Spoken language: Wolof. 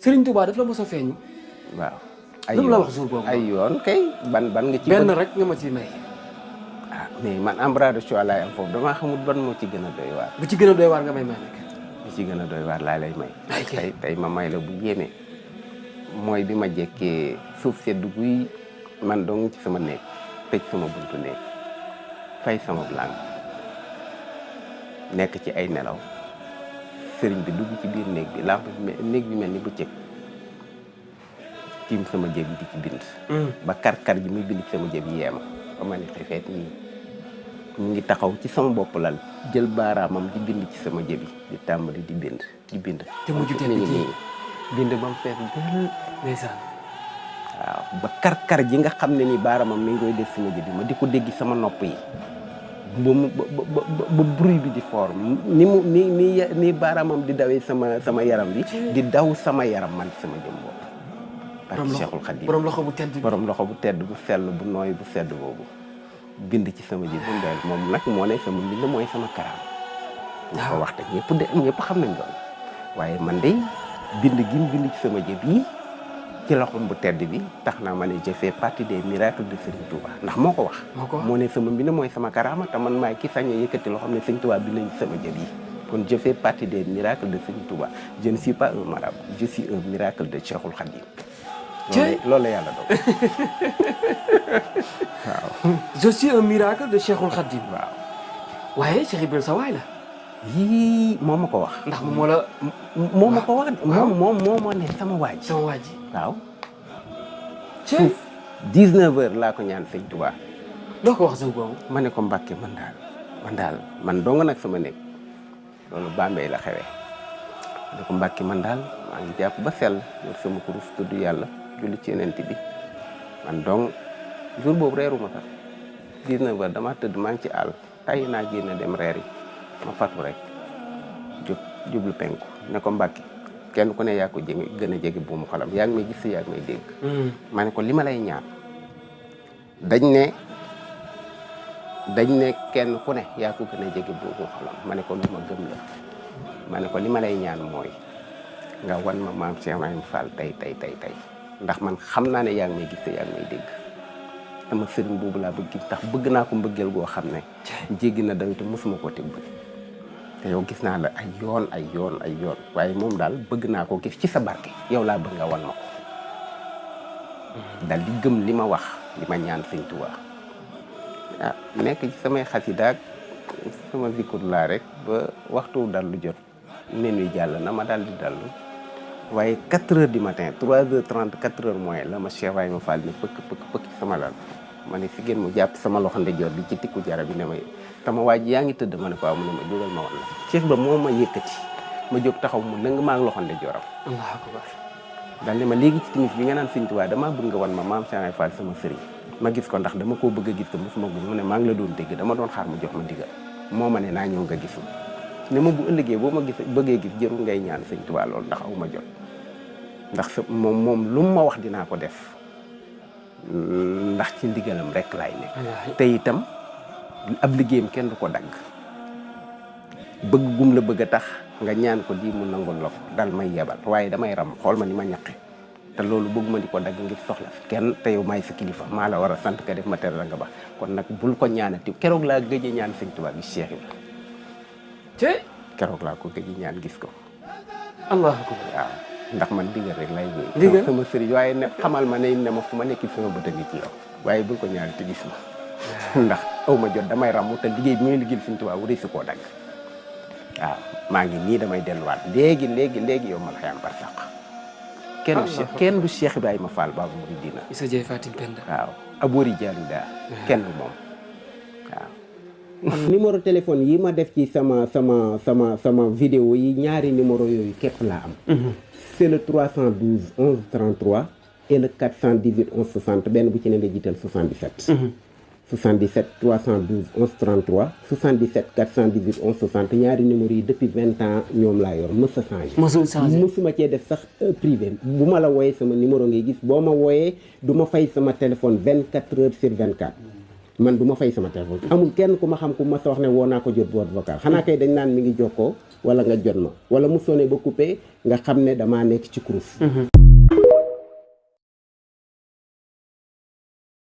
Serigne Touba daf la mos a feeñu. waaw. lu mu la wax jour boobu ay yoon kay ban nga ci. benn rek nga ma ci may. ah mais man embarras de choix laay am foofu damaa xamul ban moo ci gën a doy waar. bu ci gën a doy waar nga may may nag. bu ci gën a doy waar laa lay may. tey ma may la bu yéeme. mooy bi ma jekkee suuf seddu guy man dong ci sama néeg tëj sama buntu néeg fay sama blanc nekk ci ay nelaw sëriñ bi dugg ci biir néeg bi lampe néeg bi mel ni bëccëg tiim sama jëb di ci bind ba kar-kar ji muy bind ci sama jëb yeema ba ma ne xefeet nii mu ngi taxaw ci sama bopp lal jël baaraamam di bind ci sama jëb di tàmbali di bind te mujj tamit nii bind ba mu fees dël ndeysaan waaw ba kar-kar ji nga xam ne ni baaraamam mi ngi koy def sama jëb ma di ko dégg sama nopp yi ba bruit bi di fort ni baaraamam di dawee sama yaram bi di daw sama yaram man sama jëm bopp barke Cheikhul Khadim borom loxo bu tedd borom loxo bu tedd bu sell bu nooy bu sedd boobu bind ci sama jëm bu moom nag moo ne sama mbind mooy sama karaam ñu ko wax te ñëpp xam nañ loolu waaye man de bind gi mu bind ci sama jëb yi ci loxom bu tedd bi tax naa ma ne je fais partie des miracles de Serigne Touba ndax moo ko wax moo ne sama mbind mooy sama karaama te man maay ki sañ a yëkkati loo xam ne Serigne Touba bind ci sama jëb yi kon je fais partie des miracles de Serigne Touba je ne suis pas un marabout je suis un miracle de Cheikhul Khadim loolu la yàlla doon waaw je suis un miracle de Cheikhul Khadim waaw waaye Cheikh Ibrahima sa waay la yii moo ma ko wax ndax moo la moo ma ko wax moom moo ne sama waaj waaw suuf 19 heures laa ko ñaan sëñ Touba doo ko wax sëñ boobu ma ne ko Mbàkke man dong nag sama nekk loolu Bambey la xewee ma ne ko Mbàkke man daal maa ngi jàpp ba sell yor sama kurus tudd yàlla julli ci yeneen bi man dong jour boobu reeruma sax 19 heures dama tëdd maa ngi ci àll tàyyi naa génn dem reer yi ma fatu rek jublu penku ne ko Mbàkke kenn ku ne yaa ko gën a jege buumu xolam yaa ngi may gis yaa ngi may dégg ma ne ko li ma lay ñaan dañ ne kenn ku ne yaa ko gën a jege buumu xolam ma ne ko lu ma gëm la ma ne ko li ma lay ñaan mooy nga wan ma maam Cheikh Ibrahima Fall tey ndax man xam naa ne yaa ngi may gis yaa ngi may dégg sama sëriñ boobu laa bëgg tax bëgg naa ko mbëggeel goo xam ne jéggi na daw te mosuma koo teg bët te yow gis naa la ay yoon waaye moom daal bëgg naa ko gis ci sa barke yow laa bëgg nga wan ma ko daal di gëm li ma wax li ma ñaan sëñ Tuubaa nekk ci samay xasidaak sama zikur laa rek ba waxtu dallu jot minuit jàll na ma daal di dallu waaye 4 heures du matin 3h30 4 heures moins la ma Cheikh Ibrahima Fall ne pëkk sama lal ma ne fi ngeen mu jàpp sama loxo ndeyjoor bi ci tikku jara bi ne ma sama waa ji yaa ngi tëdd ma ne ko waaw mu ne ma jógal ma wan la Cheikh ba moo ma yëkkati ma jóg taxaw mu lëng maa ngi loxo ndeyjooram Allahu akbar daal ne ma léegi ci timis bi nga naan Sëñ Tuubaa damaa bëgg nga wan ma maam Cheikh Ibrahima Fall sama sëriñ ma gis ko ndax dama koo bëgg a gis te mosuma gis mu ne maa ngi la doon dégg dama doon xaar mu jox ma digal moo ma ne naa ñëw nga gis ma ne ma bu ëllëgee boo ma bëggee gis jërul ngay ñaan Sëñ Tuubaa loolu ndax aw ma jot ndax moom lu ma wax dinaa ko def ndax ci ndigalam rek laay nekk te itam ab liggéeyam kenn du ko dagg bëgg gum la bëgg a tax nga ñaan ko di mu nangul la ko dal may yebal waaye damay ram xool ma ni ma ñaqe te loolu bëgguma di ko dagg ngir soxla kenn te yow maay sa kilifa maa la war a sant ka def ma tere la nga ba kon nag bul ko ñaanati keroog laa gëj a ñaan Sëñ Tuubaa gis Cheikh Ibra keroog laa ko gëj a ñaan gis ko Allahu akbar waaw ndax man digal rek lay wéy sama sëriñ waaye ne xamal ma ne ma fu ma nekk sama bët a ngi ci yow waaye bul ko ñaanati gis ma ndax aw ma jot damay ramu te liggéey bi muy liggéey Sëñ Tuubaa wuri si koo dagg waaw maa ngi nii damay delluwaat léegi yow ma la xayam bar sàq kenn du Cheikh Ibrahima Fall Baabul Muridiina Issa Dieye Fatim Penda waaw aboori jaaluda kenn du moom waaw numéro téléphone yi ma def ci sama vidéo yi ñaari numéro yooyu képp laa am c'est le 312 11 33 et le 418 11 60 benn bu ci ne nga jiital 77 77 312 11 33 77 418 11 60 ñaari numéro yi depuis 20 ans ñoom laa yor mës a changé mësuma cee def sax privé bu ma la wooyee sama numéro ngay gis boo ma wooyee du ma fay sama téléphone 24 heures sur 24 man du ma fay sama téléphone amul kenn ku ma xam ku ma sa wax ne woo naa ko jot boîte vocale xanaa kay dañ naan mi ngi jokkoo wala nga jot ma wala mu sonné ba coupé nga xam ne damaa nekk ci kurus